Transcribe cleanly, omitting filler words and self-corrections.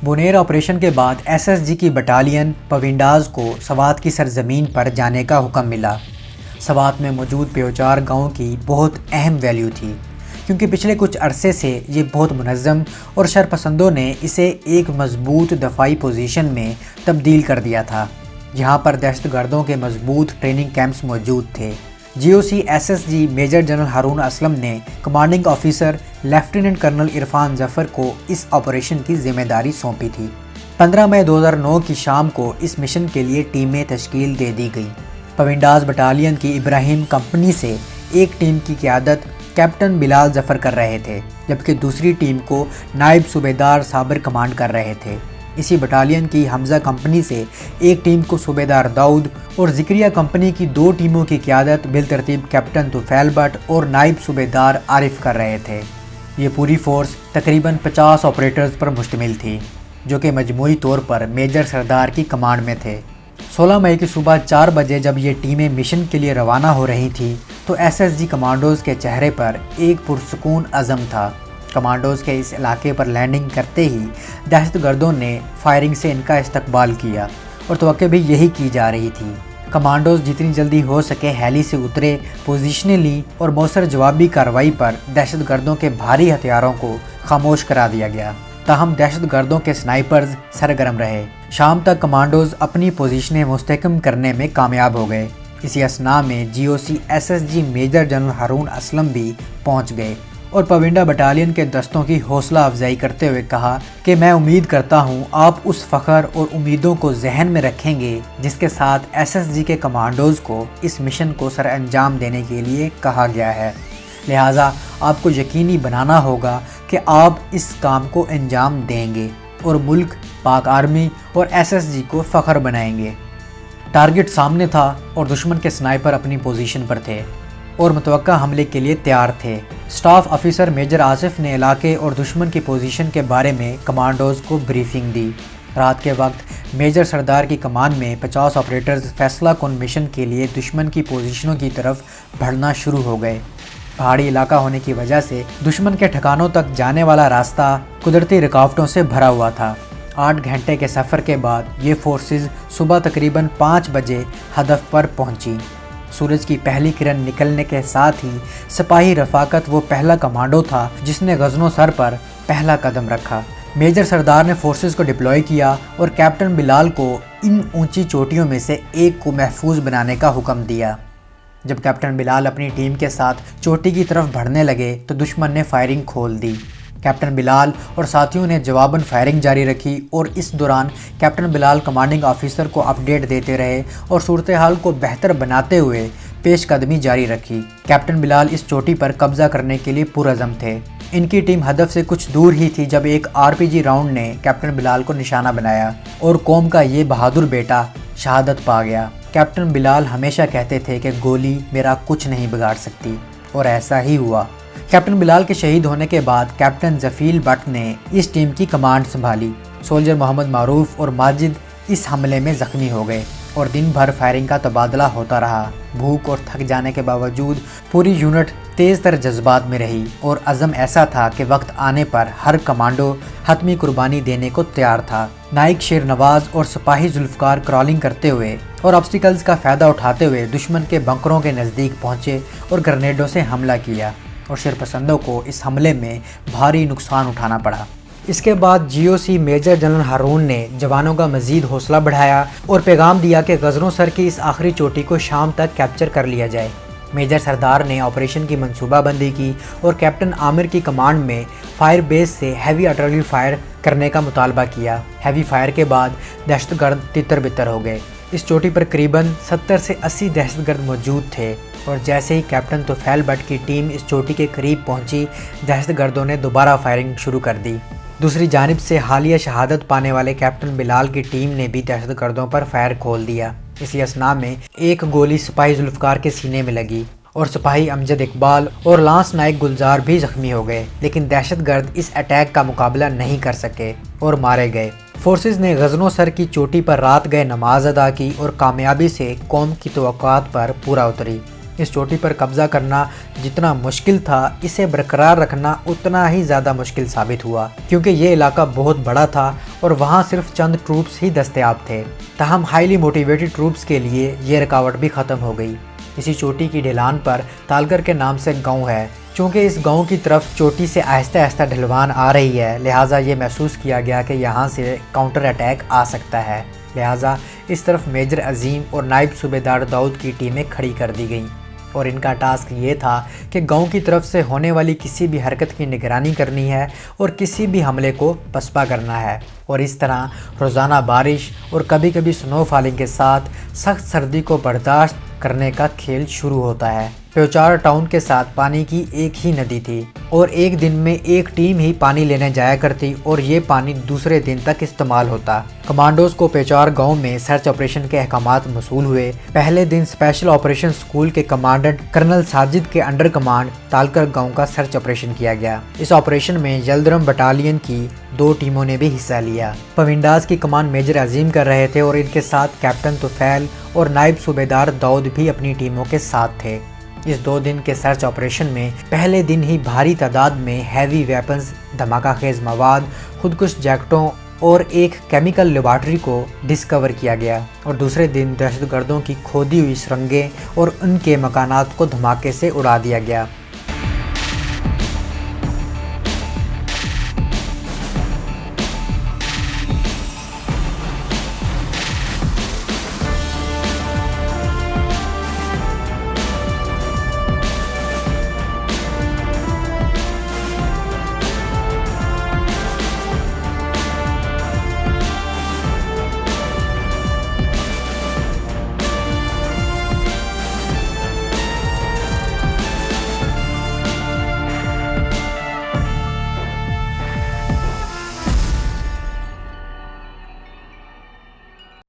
Buner operation کے بعد S S جی کی بٹالین پونڈاز کو سوات کی سرزمین پر جانے کا حکم ملا۔ سوات میں موجود پیوچار گاؤں کی بہت اہم ویلیو تھی، کیونکہ پچھلے کچھ عرصے سے یہ بہت منظم اور شرپسندوں نے اسے ایک مضبوط دفاعی پوزیشن میں تبدیل کر دیا تھا، جہاں پر دہشت گردوں کے مضبوط ٹریننگ کیمپس موجود تھے۔ G O C S S G major general Haroon Aslam نے commanding officer lieutenant colonel Irfan Zafar کو اس آپریشن کی ذمہ داری سونپی تھی۔ 15 مئی 2009 کی شام کو اس مشن کے لیے ٹیمیں تشکیل دے دی گئیں۔ پونڈاز بٹالین کی ابراہیم کمپنی سے ایک ٹیم کی قیادت کیپٹن بلال ظفر کر رہے تھے، جبکہ دوسری ٹیم کو نائب صوبیدار صابر کمانڈ کر رہے تھے۔ اسی بٹالین کی حمزہ کمپنی سے ایک ٹیم کو صوبیدار داؤد اور ذکریہ کمپنی کی 2 ٹیموں کی قیادت بالترتیب کیپٹن طفیل بٹ اور نائب صوبیدار عارف کر رہے تھے۔ یہ پوری فورس تقریباً 50 آپریٹرز پر مشتمل تھی، جو کہ مجموعی طور پر میجر سردار کی کمانڈ میں تھے۔ 16 مئی کی صبح 4 بجے جب یہ ٹیمیں مشن کے لیے روانہ ہو رہی تھیں تو ایس ایس جی کمانڈوز کے چہرے پر ایک پرسکون عزم تھا۔ کمانڈوز کے اس علاقے پر لینڈنگ کرتے ہی دہشت گردوں نے فائرنگ سے ان کا استقبال کیا، اور توقع بھی یہی کی جا رہی تھی۔ کمانڈوز جتنی جلدی ہو سکے ہیلی سے اترے، پوزیشنیں لیں اور مؤثر جوابی کارروائی پر دہشت گردوں کے بھاری ہتھیاروں کو خاموش کرا دیا گیا۔ تاہم دہشت گردوں کے سنائپرز سرگرم رہے۔ شام تک کمانڈوز اپنی پوزیشنیں مستحکم کرنے میں کامیاب ہو گئے۔ اسی اثناء میں G O C S S G major general Haroon Aslam بھی پہنچ گئے اور پونڈا بٹالین کے دستوں کی حوصلہ افزائی کرتے ہوئے کہا کہ میں امید کرتا ہوں آپ اس فخر اور امیدوں کو ذہن میں رکھیں گے جس کے ساتھ ایس ایس جی کے کمانڈوز کو اس مشن کو سر انجام دینے کے لیے کہا گیا ہے، لہٰذا آپ کو یقینی بنانا ہوگا کہ آپ اس کام کو انجام دیں گے اور ملک، پاک آرمی اور ایس ایس جی کو فخر بنائیں گے۔ ٹارگٹ سامنے تھا اور دشمن کے سنائپر اپنی پوزیشن پر تھے اور متوقع حملے کے لیے تیار تھے۔ سٹاف آفیسر میجر آصف نے علاقے اور دشمن کی پوزیشن کے بارے میں کمانڈوز کو بریفنگ دی۔ رات کے وقت میجر سردار کی کمان میں 50 آپریٹرز فیصلہ کن مشن کے لیے دشمن کی پوزیشنوں کی طرف بڑھنا شروع ہو گئے۔ پہاڑی علاقہ ہونے کی وجہ سے دشمن کے ٹھکانوں تک جانے والا راستہ قدرتی رکاوٹوں سے بھرا ہوا تھا۔ 8 گھنٹے کے سفر کے بعد یہ فورسز صبح تقریباً 5 بجے ہدف پر پہنچی۔ سورج کی پہلی کرن نکلنے کے ساتھ ہی سپاہی رفاقت وہ پہلا کمانڈو تھا جس نے غزنو سر پر پہلا قدم رکھا۔ میجر سردار نے فورسز کو ڈپلوائے کیا اور کیپٹن بلال کو ان اونچی چوٹیوں میں سے ایک کو محفوظ بنانے کا حکم دیا۔ جب کیپٹن بلال اپنی ٹیم کے ساتھ چوٹی کی طرف بڑھنے لگے تو دشمن نے فائرنگ کھول دی۔ کیپٹن بلال اور ساتھیوں نے جواباً فائرنگ جاری رکھی اور اس دوران کیپٹن بلال کمانڈنگ آفیسر کو اپڈیٹ دیتے رہے اور صورتحال کو بہتر بناتے ہوئے پیش قدمی جاری رکھی۔ کیپٹن بلال اس چوٹی پر قبضہ کرنے کے لیے پرعزم تھے۔ ان کی ٹیم ہدف سے کچھ دور ہی تھی جب ایک آر پی جی راؤنڈ نے کیپٹن بلال کو نشانہ بنایا اور قوم کا یہ بہادر بیٹا شہادت پا گیا۔ کیپٹن بلال ہمیشہ کہتے تھے کہ گولی میرا کچھ نہیں بگاڑ سکتی، اور ایسا ہی ہوا۔ کیپٹن بلال کے شہید ہونے کے بعد کیپٹن ظفیل بٹ نے اس ٹیم کی کمانڈ سنبھالی۔ سولجر محمد معروف اور ماجد اس حملے میں زخمی ہو گئے اور دن بھر فائرنگ کا تبادلہ ہوتا رہا۔ بھوک اور تھک جانے کے باوجود پوری یونٹ تیز تر جذبات میں رہی اور عزم ایسا تھا کہ وقت آنے پر ہر کمانڈو حتمی قربانی دینے کو تیار تھا۔ نائک شیر نواز اور سپاہی ذوالفقار کرالنگ کرتے ہوئے اور آبسٹیکلز کا فائدہ اٹھاتے ہوئے دشمن کے بنکروں کے نزدیک پہنچے اور گرنیڈوں سے حملہ کیا، اور شرپسندوں کو اس حملے میں بھاری نقصان اٹھانا پڑا۔ اس کے بعد جی او سی میجر جنرل ہارون نے جوانوں کا مزید حوصلہ بڑھایا اور پیغام دیا کہ غزنو سر کی اس آخری چوٹی کو شام تک کیپچر کر لیا جائے۔ میجر سردار نے آپریشن کی منصوبہ بندی کی اور کیپٹن عامر کی کمانڈ میں فائر بیس سے ہیوی آرٹلری فائر کرنے کا مطالبہ کیا۔ ہیوی فائر کے بعد دہشت گرد تتر بتر ہو گئے۔ اس چوٹی پر قریباً 70 سے 80 دہشت گرد موجود تھے، اور جیسے ہی کیپٹن طفیل بٹ کی ٹیم اس چوٹی کے قریب پہنچی، دہشت گردوں نے دوبارہ فائرنگ شروع کر دی۔ دوسری جانب سے حالیہ شہادت پانے والے کیپٹن بلال کی ٹیم نے بھی دہشت گردوں پر فائر کھول دیا۔ اسی اثناء میں ایک گولی سپاہی ذوالفقار کے سینے میں لگی اور سپاہی امجد اقبال اور لانس نائک گلزار بھی زخمی ہو گئے، لیکن دہشت گرد اس اٹیک کا مقابلہ نہیں کر سکے اور مارے گئے۔ فورسز نے غزنو سر کی چوٹی پر رات گئے نماز ادا کی اور کامیابی سے قوم کی توقعات پر پورا اتری۔ اس چوٹی پر قبضہ کرنا جتنا مشکل تھا، اسے برقرار رکھنا اتنا ہی زیادہ مشکل ثابت ہوا، کیونکہ یہ علاقہ بہت بڑا تھا اور وہاں صرف چند ٹروپس ہی دستیاب تھے۔ تاہم ہائیلی موٹیویٹڈ ٹروپس کے لیے یہ رکاوٹ بھی ختم ہو گئی۔ اسی چوٹی کی ڈھلان پر تالگر کے نام سے گاؤں ہے۔ چونکہ اس گاؤں کی طرف چوٹی سے آہستہ آہستہ ڈھلوان آ رہی ہے، لہٰذا یہ محسوس کیا گیا کہ یہاں سے کاؤنٹر اٹیک آ سکتا ہے، لہٰذا اس طرف میجر عظیم اور نائب صوبیدار داؤد کی ٹیمیں کھڑی کر دی گئیں، اور ان کا ٹاسک یہ تھا کہ گاؤں کی طرف سے ہونے والی کسی بھی حرکت کی نگرانی کرنی ہے اور کسی بھی حملے کو پسپا کرنا ہے۔ اور اس طرح روزانہ بارش اور کبھی کبھی سنو فالنگ کے ساتھ سخت سردی کو برداشت کرنے کا کھیل شروع ہوتا ہے۔ پیوچار ٹاؤن کے ساتھ پانی کی ایک ہی ندی تھی اور ایک دن میں ایک ٹیم ہی پانی لینے جایا کرتی اور یہ پانی دوسرے دن تک استعمال ہوتا۔ کمانڈوز کو پیوچار گاؤں میں سرچ آپریشن کے احکامات موصول ہوئے۔ پہلے دن اسپیشل آپریشن اسکول کے کمانڈنٹ کرنل ساجد کے انڈر کمانڈ تالکر گاؤں کا سرچ آپریشن کیا گیا۔ اس آپریشن میں یلدرم بٹالین کی 2 ٹیموں نے بھی حصہ لیا۔ پونڈاز کی کمان میجر عظیم کر رہے تھے اور ان کے ساتھ کیپٹن طفیل اور نائب صوبیدار داؤد بھی اپنی ٹیموں کے ساتھ تھے۔ اس 2 دن کے سرچ آپریشن میں پہلے دن ہی بھاری تعداد میں ہیوی ویپنز، دھماکہ خیز مواد، خودکش جیکٹوں اور ایک کیمیکل لیبارٹری کو ڈسکور کیا گیا، اور دوسرے دن دہشت گردوں کی کھودی ہوئی سرنگیں اور ان کے مکانات کو دھماکے سے اڑا دیا گیا۔